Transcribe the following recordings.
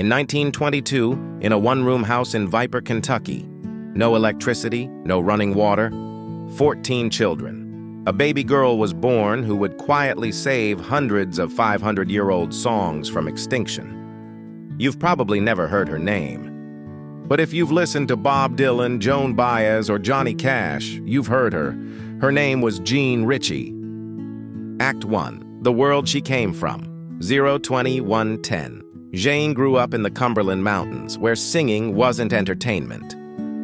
In 1922, in a one-room house in Viper, Kentucky, no electricity, no running water, 14 children. A baby girl was born who would quietly save hundreds of 500-year-old songs from extinction. You've probably never heard her name. But if you've listened to Bob Dylan, Joan Baez, or Johnny Cash, you've heard her. Her name was Jean Ritchie. Act 1. The World She Came From. 02110. Jane grew up in the Cumberland Mountains, where singing wasn't entertainment.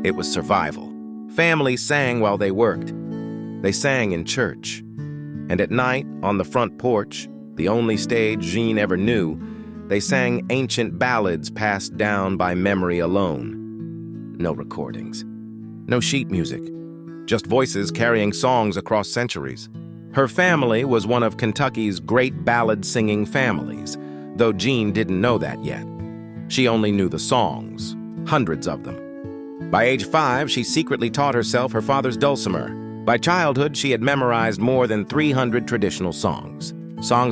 It was survival. Families sang while they worked. They sang in church. And at night, on the front porch, the only stage Jean ever knew, they sang ancient ballads passed down by memory alone. No recordings. No sheet music. Just voices carrying songs across centuries. Her family was one of Kentucky's great ballad-singing families, though Jean didn't know that yet. She only knew the songs, hundreds of them. By age 5, she secretly taught herself her father's dulcimer. By childhood, she had memorized more than 300 traditional songs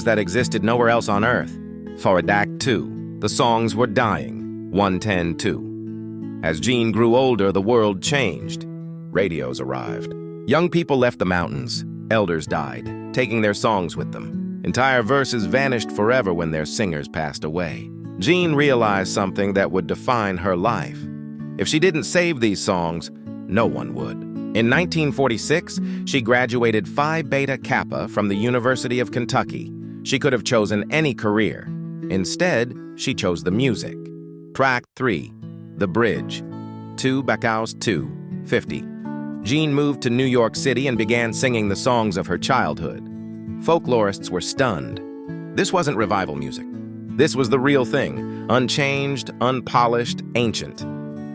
that existed nowhere else on Earth. For Act 2, the songs were dying, 110-2. As Jean grew older, the world changed. Radios arrived. Young people left the mountains. Elders died, taking their songs with them. Entire verses vanished forever when their singers passed away. Jean realized something that would define her life. If she didn't save these songs, no one would. In 1946, she graduated Phi Beta Kappa from the University of Kentucky. She could have chosen any career. Instead, she chose the music. Track 3, The Bridge, 2 Bacchus 2, 50. Jean moved to New York City and began singing the songs of her childhood. Folklorists were stunned. This wasn't revival music. This was the real thing, unchanged, unpolished, ancient.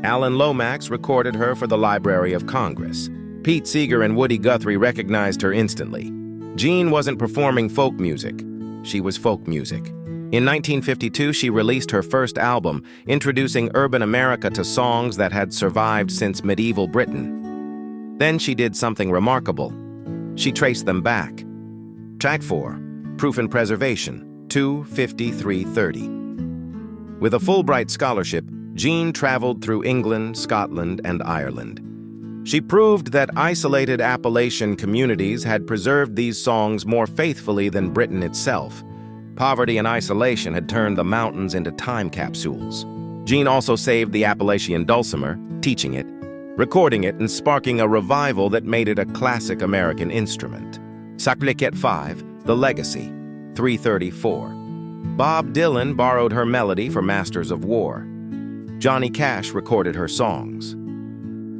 Alan Lomax recorded her for the Library of Congress. Pete Seeger and Woody Guthrie recognized her instantly. Jean wasn't performing folk music. She was folk music. In 1952, she released her first album, introducing urban America to songs that had survived since medieval Britain. Then she did something remarkable. She traced them back. Track 4, Proof and Preservation, 25330. With a Fulbright scholarship, Jean traveled through England, Scotland, and Ireland. She proved that isolated Appalachian communities had preserved these songs more faithfully than Britain itself. Poverty and isolation had turned the mountains into time capsules. Jean also saved the Appalachian dulcimer, teaching it, recording it, and sparking a revival that made it a classic American instrument. Sacré 5, The Legacy, 334. Bob Dylan borrowed her melody for Masters of War. Johnny Cash recorded her songs.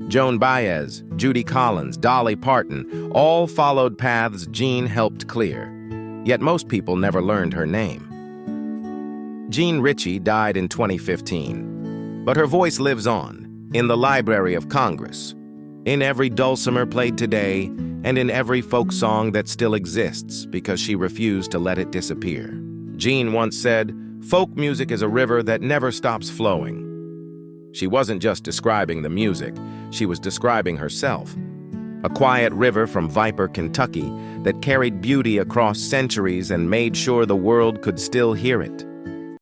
Joan Baez, Judy Collins, Dolly Parton all followed paths Jean helped clear. Yet most people never learned her name. Jean Ritchie died in 2015, but her voice lives on in the Library of Congress, in every dulcimer played today, and in every folk song that still exists because she refused to let it disappear. Jean once said, "Folk music is a river that never stops flowing." She wasn't just describing the music, she was describing herself. A quiet river from Viper, Kentucky, that carried beauty across centuries and made sure the world could still hear it.